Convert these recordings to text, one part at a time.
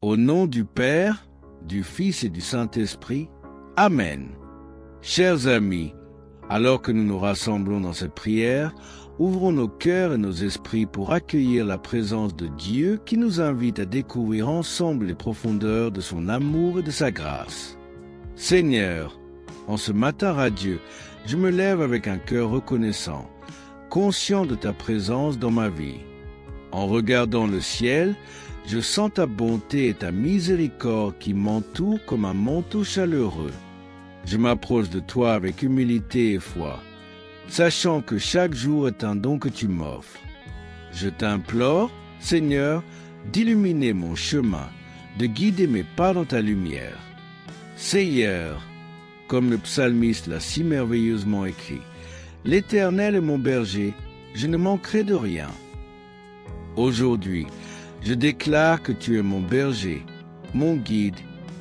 Au nom du Père, du Fils et du Saint-Esprit. Amen. Chers amis, alors que nous nous rassemblons dans cette prière, ouvrons nos cœurs et nos esprits pour accueillir la présence de Dieu qui nous invite à découvrir ensemble les profondeurs de son amour et de sa grâce. Seigneur, en ce matin radieux, je me lève avec un cœur reconnaissant, conscient de ta présence dans ma vie. En regardant le ciel, je sens ta bonté et ta miséricorde qui m'entourent comme un manteau chaleureux. Je m'approche de toi avec humilité et foi, sachant que chaque jour est un don que tu m'offres. Je t'implore, Seigneur, d'illuminer mon chemin, de guider mes pas dans ta lumière. Seigneur, comme le psalmiste l'a si merveilleusement écrit, l'Éternel est mon berger, je ne manquerai de rien. Aujourd'hui, je déclare que tu es mon berger, mon guide,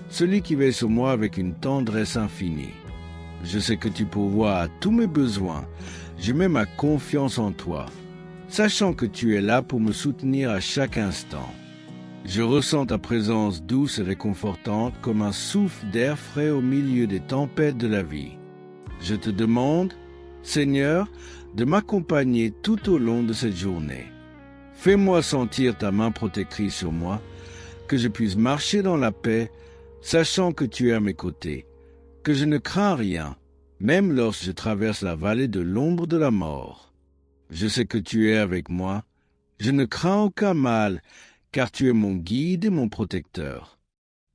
celui qui veille sur moi avec une tendresse infinie. Je sais que tu pourvois à tous mes besoins. Je mets ma confiance en toi, sachant que tu es là pour me soutenir à chaque instant. Je ressens ta présence douce et réconfortante comme un souffle d'air frais au milieu des tempêtes de la vie. Je te demande, Seigneur, de m'accompagner tout au long de cette journée. Fais-moi sentir ta main protectrice sur moi, que je puisse marcher dans la paix, sachant que tu es à mes côtés, que je ne crains rien, même lorsque je traverse la vallée de l'ombre de la mort. Je sais que tu es avec moi, je ne crains aucun mal, car tu es mon guide et mon protecteur.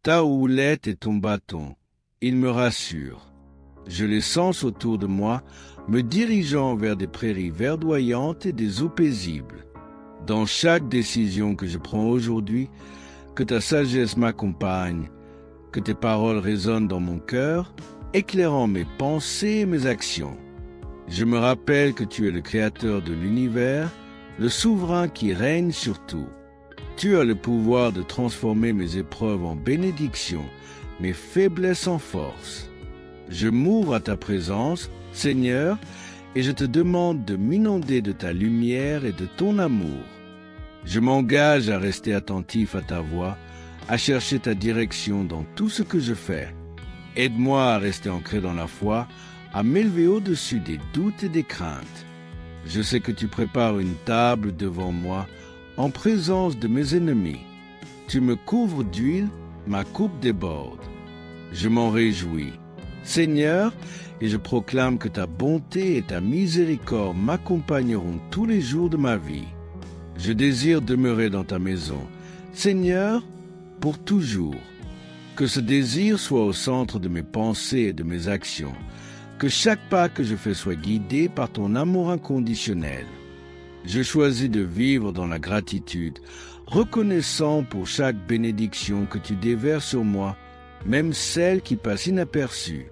Ta houlette et ton bâton, ils me rassurent. Je les sens autour de moi, me dirigeant vers des prairies verdoyantes et des eaux paisibles. Dans chaque décision que je prends aujourd'hui, que ta sagesse m'accompagne, que tes paroles résonnent dans mon cœur, éclairant mes pensées et mes actions. Je me rappelle que tu es le Créateur de l'univers, le souverain qui règne sur tout. Tu as le pouvoir de transformer mes épreuves en bénédictions, mes faiblesses en force. Je m'ouvre à ta présence, Seigneur, et je te demande de m'inonder de ta lumière et de ton amour. Je m'engage à rester attentif à ta voix, à chercher ta direction dans tout ce que je fais. Aide-moi à rester ancré dans la foi, à m'élever au-dessus des doutes et des craintes. Je sais que tu prépares une table devant moi, en présence de mes ennemis. Tu me couvres d'huile, ma coupe déborde. Je m'en réjouis, Seigneur, et je proclame que ta bonté et ta miséricorde m'accompagneront tous les jours de ma vie. Je désire demeurer dans ta maison, Seigneur, pour toujours. Que ce désir soit au centre de mes pensées et de mes actions, que chaque pas que je fais soit guidé par ton amour inconditionnel. Je choisis de vivre dans la gratitude, reconnaissant pour chaque bénédiction que tu déverses sur moi, même celle qui passe inaperçue.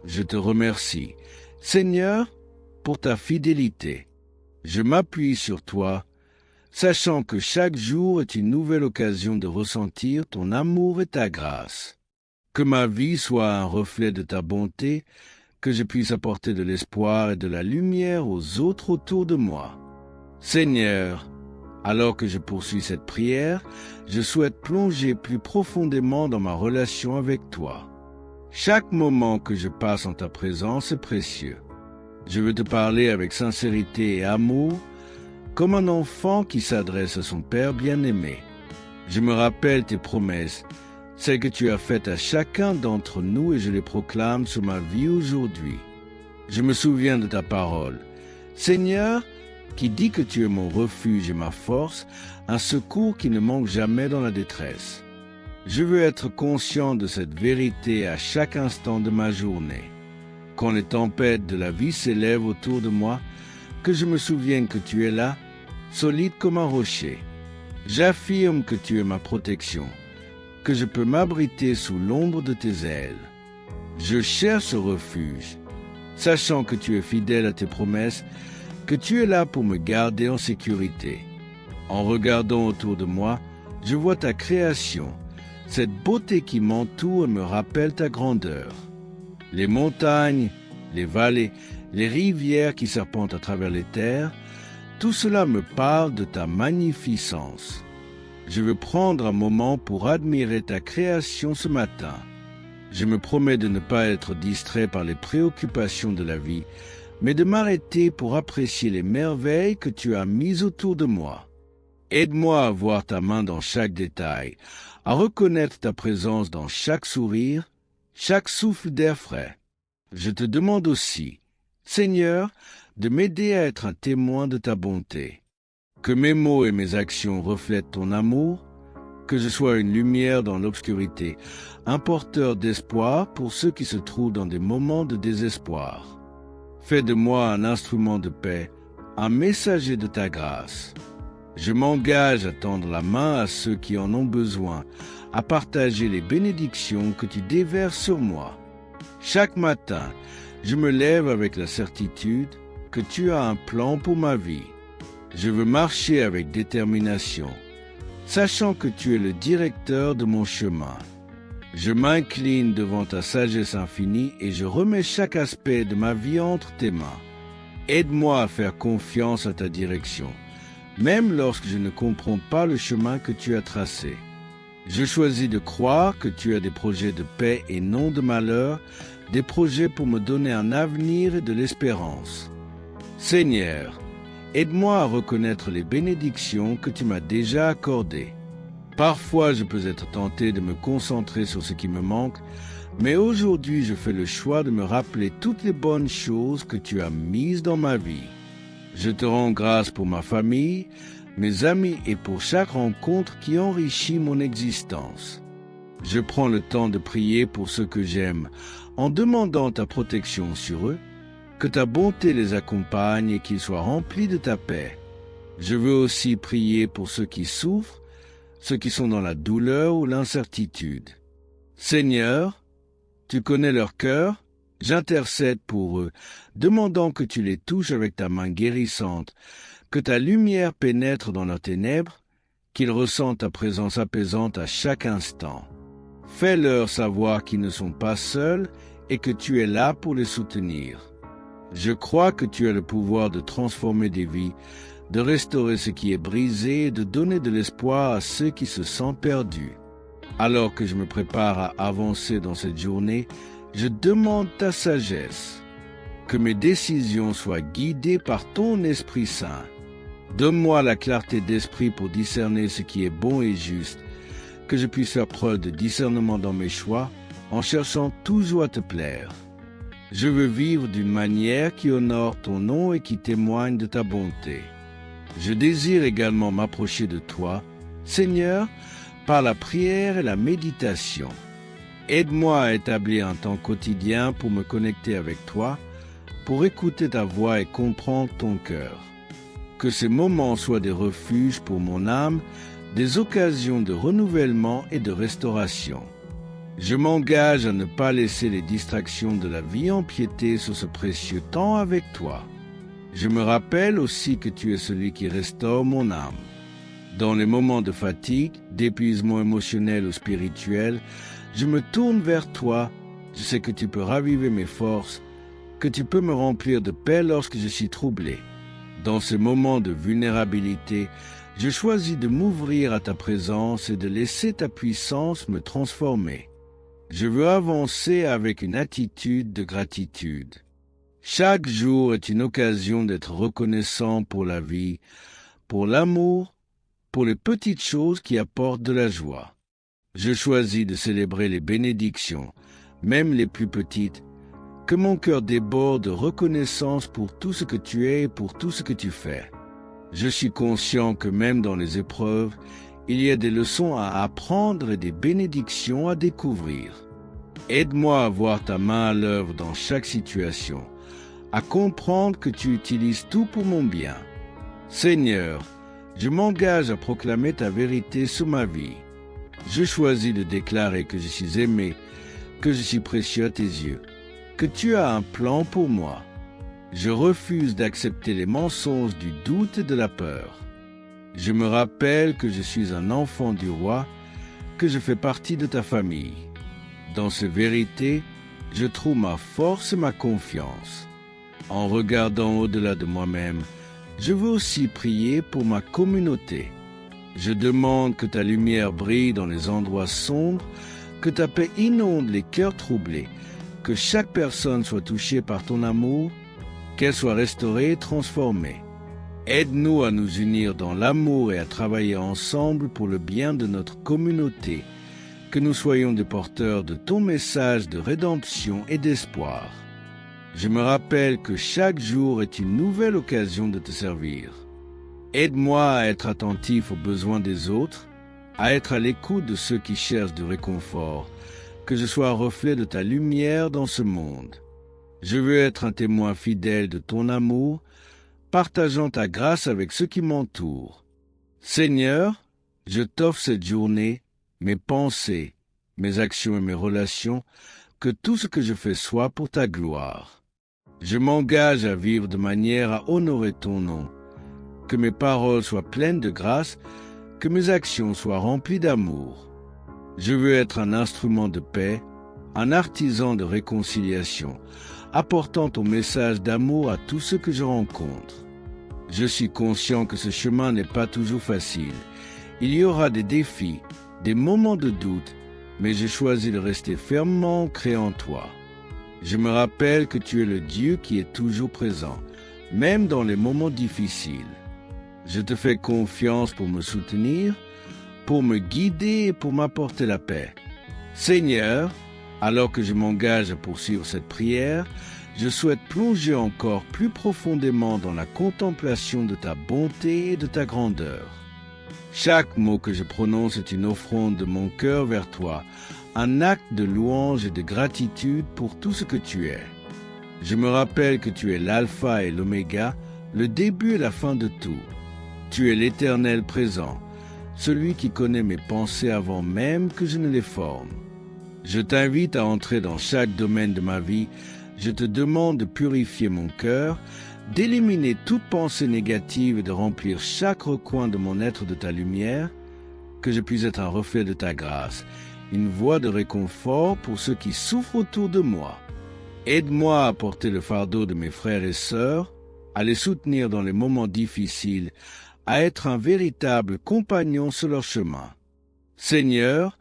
Je te remercie, Seigneur, pour ta fidélité. Je m'appuie sur toi, sachant que chaque jour est une nouvelle occasion de ressentir ton amour et ta grâce. Que ma vie soit un reflet de ta bonté, que je puisse apporter de l'espoir et de la lumière aux autres autour de moi. Seigneur, alors que je poursuis cette prière, je souhaite plonger plus profondément dans ma relation avec toi. Chaque moment que je passe en ta présence est précieux. Je veux te parler avec sincérité et amour, comme un enfant qui s'adresse à son Père bien-aimé. Je me rappelle tes promesses, celles que tu as faites à chacun d'entre nous, et je les proclame sur ma vie aujourd'hui. Je me souviens de ta parole, Seigneur, qui dit que tu es mon refuge et ma force, un secours qui ne manque jamais dans la détresse. Je veux être conscient de cette vérité à chaque instant de ma journée. Quand les tempêtes de la vie s'élèvent autour de moi, que je me souvienne que tu es là, solide comme un rocher. J'affirme que tu es ma protection, que je peux m'abriter sous l'ombre de tes ailes. Je cherche ce refuge, sachant que tu es fidèle à tes promesses, que tu es là pour me garder en sécurité. En regardant autour de moi, je vois ta création, cette beauté qui m'entoure et me rappelle ta grandeur. Les montagnes, les vallées, les rivières qui serpentent à travers les terres, tout cela me parle de ta magnificence. Je veux prendre un moment pour admirer ta création ce matin. Je me promets de ne pas être distrait par les préoccupations de la vie, mais de m'arrêter pour apprécier les merveilles que tu as mises autour de moi. Aide-moi à voir ta main dans chaque détail, à reconnaître ta présence dans chaque sourire, chaque souffle d'air frais. Je te demande aussi, Seigneur, de m'aider à être un témoin de ta bonté. Que mes mots et mes actions reflètent ton amour, que je sois une lumière dans l'obscurité, un porteur d'espoir pour ceux qui se trouvent dans des moments de désespoir. Fais de moi un instrument de paix, un messager de ta grâce. Je m'engage à tendre la main à ceux qui en ont besoin, à partager les bénédictions que tu déverses sur moi. Chaque matin, je me lève avec la certitude que tu as un plan pour ma vie. Je veux marcher avec détermination, sachant que tu es le directeur de mon chemin. Je m'incline devant ta sagesse infinie et je remets chaque aspect de ma vie entre tes mains. Aide-moi à faire confiance à ta direction, même lorsque je ne comprends pas le chemin que tu as tracé. Je choisis de croire que tu as des projets de paix et non de malheur, des projets pour me donner un avenir et de l'espérance. Seigneur, aide-moi à reconnaître les bénédictions que tu m'as déjà accordées. Parfois, je peux être tenté de me concentrer sur ce qui me manque, mais aujourd'hui, je fais le choix de me rappeler toutes les bonnes choses que tu as mises dans ma vie. Je te rends grâce pour ma famille, mes amis et pour chaque rencontre qui enrichit mon existence. Je prends le temps de prier pour ceux que j'aime, en demandant ta protection sur eux, que ta bonté les accompagne et qu'ils soient remplis de ta paix. Je veux aussi prier pour ceux qui souffrent, ceux qui sont dans la douleur ou l'incertitude. Seigneur, tu connais leur cœur, j'intercède pour eux, demandant que tu les touches avec ta main guérissante, que ta lumière pénètre dans leurs ténèbres, qu'ils ressentent ta présence apaisante à chaque instant. Fais-leur savoir qu'ils ne sont pas seuls et que tu es là pour les soutenir. Je crois que tu as le pouvoir de transformer des vies, de restaurer ce qui est brisé et de donner de l'espoir à ceux qui se sentent perdus. Alors que je me prépare à avancer dans cette journée, je demande ta sagesse. Que mes décisions soient guidées par ton Esprit Saint. Donne-moi la clarté d'esprit pour discerner ce qui est bon et juste, que je puisse faire preuve de discernement dans mes choix, en cherchant toujours à te plaire. Je veux vivre d'une manière qui honore ton nom et qui témoigne de ta bonté. Je désire également m'approcher de toi, Seigneur, par la prière et la méditation. Aide-moi à établir un temps quotidien pour me connecter avec toi, pour écouter ta voix et comprendre ton cœur. Que ces moments soient des refuges pour mon âme, des occasions de renouvellement et de restauration. Je m'engage à ne pas laisser les distractions de la vie empiéter sur ce précieux temps avec toi. Je me rappelle aussi que tu es celui qui restaure mon âme. Dans les moments de fatigue, d'épuisement émotionnel ou spirituel, je me tourne vers toi. Je sais que tu peux raviver mes forces, que tu peux me remplir de paix lorsque je suis troublé. Dans ces moments de vulnérabilité, je choisis de m'ouvrir à ta présence et de laisser ta puissance me transformer. Je veux avancer avec une attitude de gratitude. Chaque jour est une occasion d'être reconnaissant pour la vie, pour l'amour, pour les petites choses qui apportent de la joie. Je choisis de célébrer les bénédictions, même les plus petites, que mon cœur déborde de reconnaissance pour tout ce que tu es et pour tout ce que tu fais. Je suis conscient que même dans les épreuves, il y a des leçons à apprendre et des bénédictions à découvrir. Aide-moi à voir ta main à l'œuvre dans chaque situation, à comprendre que tu utilises tout pour mon bien. Seigneur, je m'engage à proclamer ta vérité sur ma vie. Je choisis de déclarer que je suis aimé, que je suis précieux à tes yeux, que tu as un plan pour moi. Je refuse d'accepter les mensonges du doute et de la peur. Je me rappelle que je suis un enfant du roi, que je fais partie de ta famille. Dans ces vérités, je trouve ma force et ma confiance. En regardant au-delà de moi-même, je veux aussi prier pour ma communauté. Je demande que ta lumière brille dans les endroits sombres, que ta paix inonde les cœurs troublés, que chaque personne soit touchée par ton amour, qu'elle soit restaurée et transformée. Aide-nous à nous unir dans l'amour et à travailler ensemble pour le bien de notre communauté, que nous soyons des porteurs de ton message de rédemption et d'espoir. Je me rappelle que chaque jour est une nouvelle occasion de te servir. Aide-moi à être attentif aux besoins des autres, à être à l'écoute de ceux qui cherchent du réconfort, que je sois un reflet de ta lumière dans ce monde. Je veux être un témoin fidèle de ton amour, partageant ta grâce avec ceux qui m'entourent. Seigneur, je t'offre cette journée, mes pensées, mes actions et mes relations, que tout ce que je fais soit pour ta gloire. Je m'engage à vivre de manière à honorer ton nom, que mes paroles soient pleines de grâce, que mes actions soient remplies d'amour. Je veux être un instrument de paix, un artisan de réconciliation, apportant ton message d'amour à tous ceux que je rencontre. Je suis conscient que ce chemin n'est pas toujours facile. Il y aura des défis, des moments de doute, mais j'ai choisi de rester fermement ancré en toi. Je me rappelle que tu es le Dieu qui est toujours présent, même dans les moments difficiles. Je te fais confiance pour me soutenir, pour me guider et pour m'apporter la paix. Seigneur, alors que je m'engage à poursuivre cette prière, je souhaite plonger encore plus profondément dans la contemplation de ta bonté et de ta grandeur. Chaque mot que je prononce est une offrande de mon cœur vers toi, un acte de louange et de gratitude pour tout ce que tu es. Je me rappelle que tu es l'alpha et l'oméga, le début et la fin de tout. Tu es l'Éternel présent, celui qui connaît mes pensées avant même que je ne les forme. Je t'invite à entrer dans chaque domaine de ma vie. Je te demande de purifier mon cœur, d'éliminer toute pensée négative et de remplir chaque recoin de mon être de ta lumière, que je puisse être un reflet de ta grâce, une voie de réconfort pour ceux qui souffrent autour de moi. Aide-moi à porter le fardeau de mes frères et sœurs, à les soutenir dans les moments difficiles, à être un véritable compagnon sur leur chemin. Seigneur,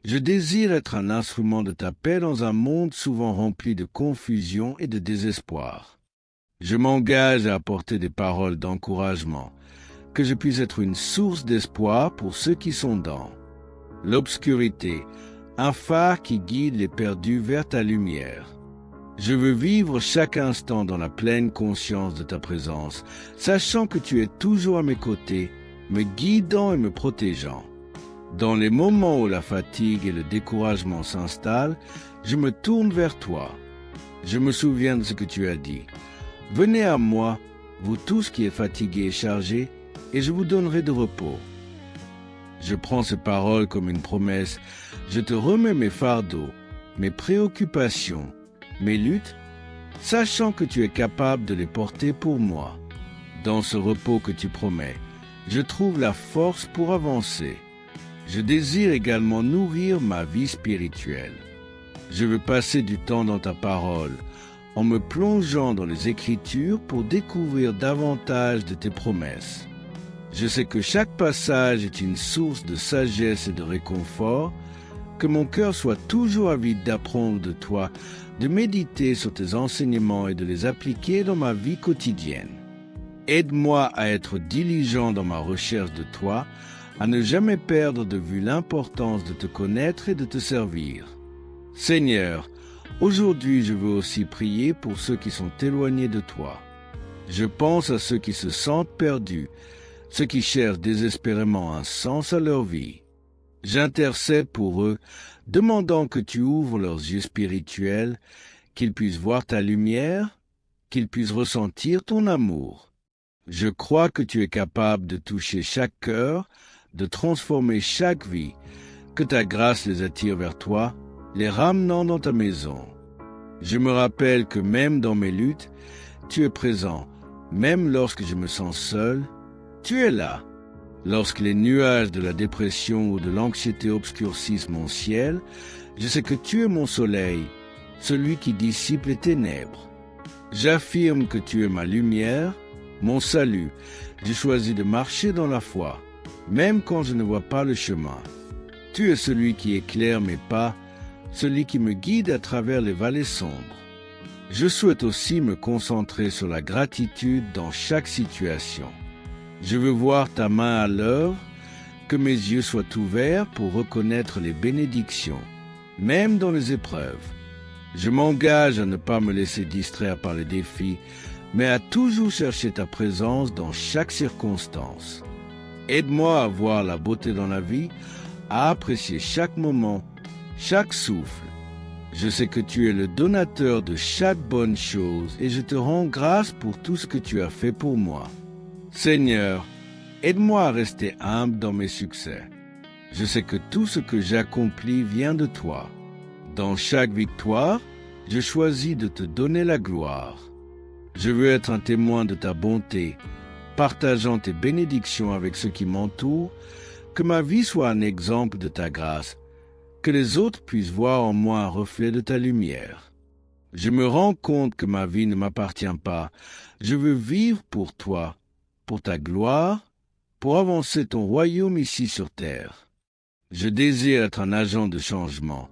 je désire être un instrument de ta paix dans un monde souvent rempli de confusion et de désespoir. Je m'engage à apporter des paroles d'encouragement, que je puisse être une source d'espoir pour ceux qui sont dans l'obscurité, un phare qui guide les perdus vers ta lumière. Je veux vivre chaque instant dans la pleine conscience de ta présence, sachant que tu es toujours à mes côtés, me guidant et me protégeant. Dans les moments où la fatigue et le découragement s'installent, je me tourne vers toi. Je me souviens de ce que tu as dit. Venez à moi, vous tous qui êtes fatigués et chargés, et je vous donnerai de repos. Je prends ces paroles comme une promesse. Je te remets mes fardeaux, mes préoccupations, mes luttes, sachant que tu es capable de les porter pour moi. Dans ce repos que tu promets, je trouve la force pour avancer. Je désire également nourrir ma vie spirituelle. Je veux passer du temps dans ta parole, en me plongeant dans les Écritures pour découvrir davantage de tes promesses. Je sais que chaque passage est une source de sagesse et de réconfort, que mon cœur soit toujours avide d'apprendre de toi, de méditer sur tes enseignements et de les appliquer dans ma vie quotidienne. Aide-moi à être diligent dans ma recherche de toi, à ne jamais perdre de vue l'importance de te connaître et de te servir. Seigneur, aujourd'hui je veux aussi prier pour ceux qui sont éloignés de toi. Je pense à ceux qui se sentent perdus, ceux qui cherchent désespérément un sens à leur vie. J'intercède pour eux, demandant que tu ouvres leurs yeux spirituels, qu'ils puissent voir ta lumière, qu'ils puissent ressentir ton amour. Je crois que tu es capable de toucher chaque cœur, de transformer chaque vie, que ta grâce les attire vers toi, les ramenant dans ta maison. Je me rappelle que même dans mes luttes, tu es présent, même lorsque je me sens seul, tu es là. Lorsque les nuages de la dépression ou de l'anxiété obscurcissent mon ciel, je sais que tu es mon soleil, celui qui dissipe les ténèbres. J'affirme que tu es ma lumière, mon salut. J'ai choisi de marcher dans la foi. même quand je ne vois pas le chemin. Tu es celui qui éclaire mes pas, celui qui me guide à travers les vallées sombres. Je souhaite aussi me concentrer sur la gratitude dans chaque situation. Je veux voir ta main à l'œuvre, que mes yeux soient ouverts pour reconnaître les bénédictions, même dans les épreuves. Je m'engage à ne pas me laisser distraire par les défis, mais à toujours chercher ta présence dans chaque circonstance. Aide-moi à voir la beauté dans la vie, à apprécier chaque moment, chaque souffle. Je sais que tu es le donateur de chaque bonne chose et je te rends grâce pour tout ce que tu as fait pour moi. Seigneur, aide-moi à rester humble dans mes succès. Je sais que tout ce que j'accomplis vient de toi. Dans chaque victoire, je choisis de te donner la gloire. Je veux être un témoin de ta bonté, partageant tes bénédictions avec ceux qui m'entourent, que ma vie soit un exemple de ta grâce, que les autres puissent voir en moi un reflet de ta lumière. Je me rends compte que ma vie ne m'appartient pas. Je veux vivre pour toi, pour ta gloire, pour avancer ton royaume ici sur terre. Je désire être un agent de changement,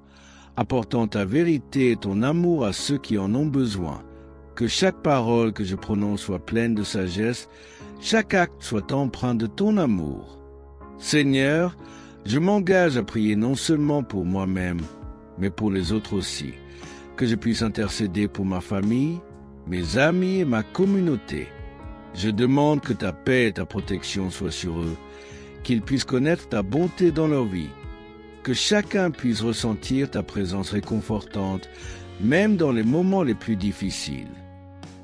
apportant ta vérité et ton amour à ceux qui en ont besoin. Que chaque parole que je prononce soit pleine de sagesse, chaque acte soit empreint de ton amour. Seigneur, je m'engage à prier non seulement pour moi-même, mais pour les autres aussi, que je puisse intercéder pour ma famille, mes amis et ma communauté. Je demande que ta paix et ta protection soient sur eux, qu'ils puissent connaître ta bonté dans leur vie, que chacun puisse ressentir ta présence réconfortante, même dans les moments les plus difficiles.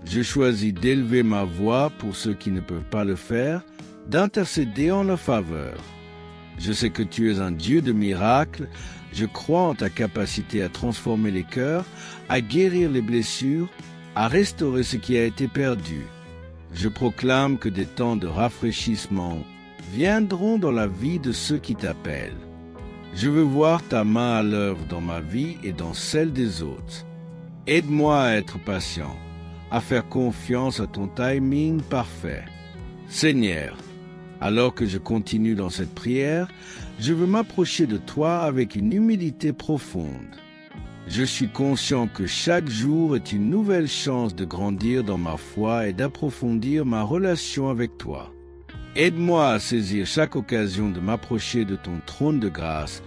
Je choisis d'élever ma voix pour ceux qui ne peuvent pas le faire, d'intercéder en leur faveur. Je sais que tu es un Dieu de miracles, je crois en ta capacité à transformer les cœurs, à guérir les blessures, à restaurer ce qui a été perdu. Je proclame que des temps de rafraîchissement viendront dans la vie de ceux qui t'appellent. Je veux voir ta main à l'œuvre dans ma vie et dans celle des autres. Aide-moi à être patient, à faire confiance à ton timing parfait. Seigneur, alors que je continue dans cette prière, je veux m'approcher de toi avec une humilité profonde. Je suis conscient que chaque jour est une nouvelle chance de grandir dans ma foi et d'approfondir ma relation avec toi. Aide-moi à saisir chaque occasion de m'approcher de ton trône de grâce,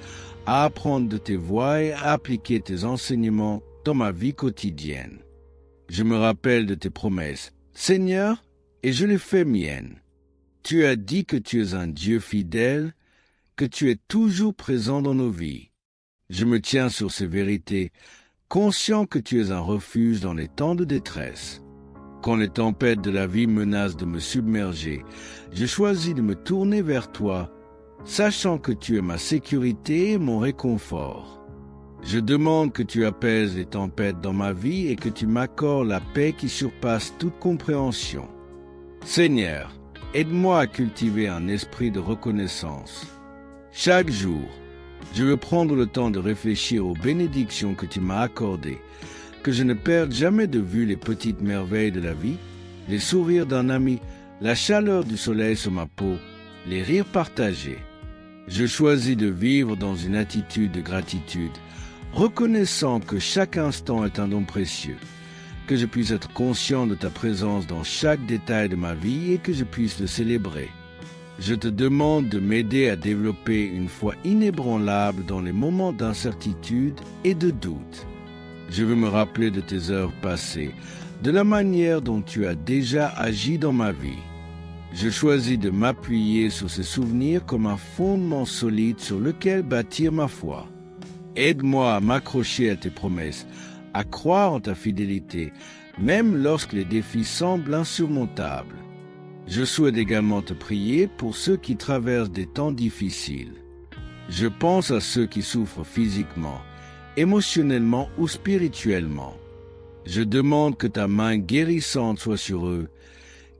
à apprendre de tes voies et à appliquer tes enseignements dans ma vie quotidienne. Je me rappelle de tes promesses, Seigneur, et je les fais miennes. Tu as dit que tu es un Dieu fidèle, que tu es toujours présent dans nos vies. Je me tiens sur ces vérités, conscient que tu es un refuge dans les temps de détresse. Quand les tempêtes de la vie menacent de me submerger, je choisis de me tourner vers toi, sachant que tu es ma sécurité et mon réconfort. Je demande que tu apaises les tempêtes dans ma vie et que tu m'accordes la paix qui surpasse toute compréhension. Seigneur, aide-moi à cultiver un esprit de reconnaissance. Chaque jour, je veux prendre le temps de réfléchir aux bénédictions que tu m'as accordées, que je ne perde jamais de vue les petites merveilles de la vie, les sourires d'un ami, la chaleur du soleil sur ma peau, les rires partagés. Je choisis de vivre dans une attitude de gratitude, reconnaissant que chaque instant est un don précieux, que je puisse être conscient de ta présence dans chaque détail de ma vie et que je puisse le célébrer. Je te demande de m'aider à développer une foi inébranlable dans les moments d'incertitude et de doute. Je veux me rappeler de tes œuvres passées, de la manière dont tu as déjà agi dans ma vie. Je choisis de m'appuyer sur ces souvenirs comme un fondement solide sur lequel bâtir ma foi. Aide-moi à m'accrocher à tes promesses, à croire en ta fidélité, même lorsque les défis semblent insurmontables. Je souhaite également te prier pour ceux qui traversent des temps difficiles. Je pense à ceux qui souffrent physiquement, émotionnellement ou spirituellement. Je demande que ta main guérissante soit sur eux,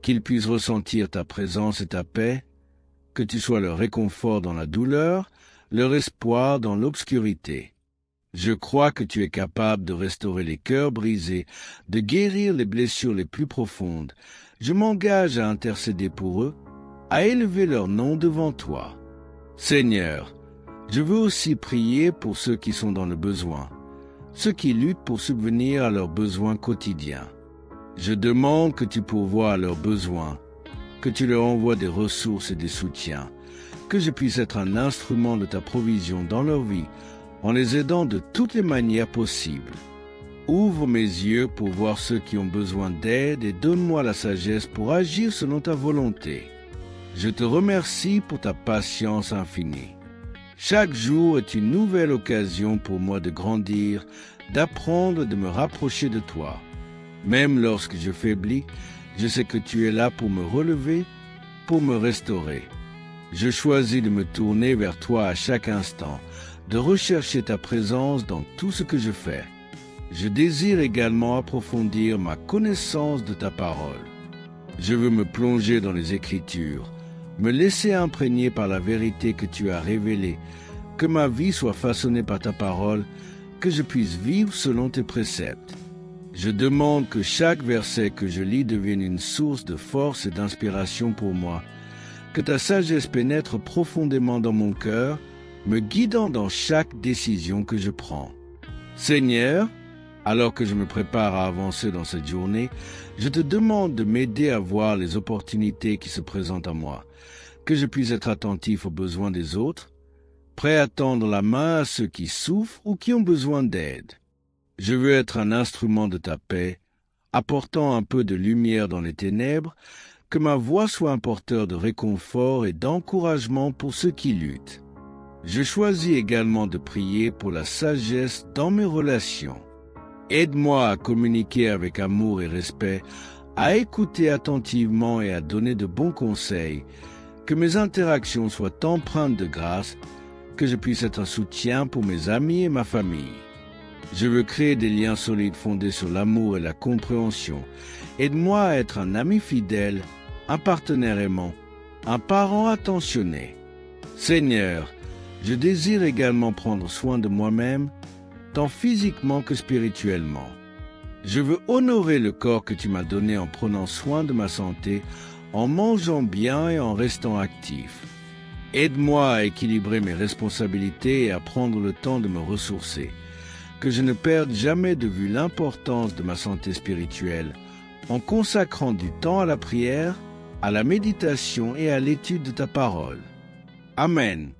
qu'ils puissent ressentir ta présence et ta paix, que tu sois leur réconfort dans la douleur, leur espoir dans l'obscurité. Je crois que tu es capable de restaurer les cœurs brisés, de guérir les blessures les plus profondes. Je m'engage à intercéder pour eux, à élever leur nom devant toi. Seigneur, je veux aussi prier pour ceux qui sont dans le besoin, ceux qui luttent pour subvenir à leurs besoins quotidiens. Je demande que tu pourvoies à leurs besoins, que tu leur envoies des ressources et des soutiens, que je puisse être un instrument de ta provision dans leur vie, en les aidant de toutes les manières possibles. Ouvre mes yeux pour voir ceux qui ont besoin d'aide et donne-moi la sagesse pour agir selon ta volonté. Je te remercie pour ta patience infinie. Chaque jour est une nouvelle occasion pour moi de grandir, d'apprendre et de me rapprocher de toi. Même lorsque je faiblis, je sais que tu es là pour me relever, pour me restaurer. Je choisis de me tourner vers toi à chaque instant, de rechercher ta présence dans tout ce que je fais. Je désire également approfondir ma connaissance de ta parole. Je veux me plonger dans les Écritures, me laisser imprégner par la vérité que tu as révélée, que ma vie soit façonnée par ta parole, que je puisse vivre selon tes préceptes. Je demande que chaque verset que je lis devienne une source de force et d'inspiration pour moi, que ta sagesse pénètre profondément dans mon cœur, me guidant dans chaque décision que je prends. Seigneur, alors que je me prépare à avancer dans cette journée, je te demande de m'aider à voir les opportunités qui se présentent à moi, que je puisse être attentif aux besoins des autres, prêt à tendre la main à ceux qui souffrent ou qui ont besoin d'aide. Je veux être un instrument de ta paix, apportant un peu de lumière dans les ténèbres, que ma voix soit un porteur de réconfort et d'encouragement pour ceux qui luttent. Je choisis également de prier pour la sagesse dans mes relations. Aide-moi à communiquer avec amour et respect, à écouter attentivement et à donner de bons conseils, que mes interactions soient empreintes de grâce, que je puisse être un soutien pour mes amis et ma famille. Je veux créer des liens solides fondés sur l'amour et la compréhension. Aide-moi à être un ami fidèle, un partenaire aimant, un parent attentionné. Seigneur, je désire également prendre soin de moi-même, tant physiquement que spirituellement. Je veux honorer le corps que tu m'as donné en prenant soin de ma santé, en mangeant bien et en restant actif. Aide-moi à équilibrer mes responsabilités et à prendre le temps de me ressourcer, que je ne perde jamais de vue l'importance de ma santé spirituelle, en consacrant du temps à la prière, à la méditation et à l'étude de ta parole. Amen.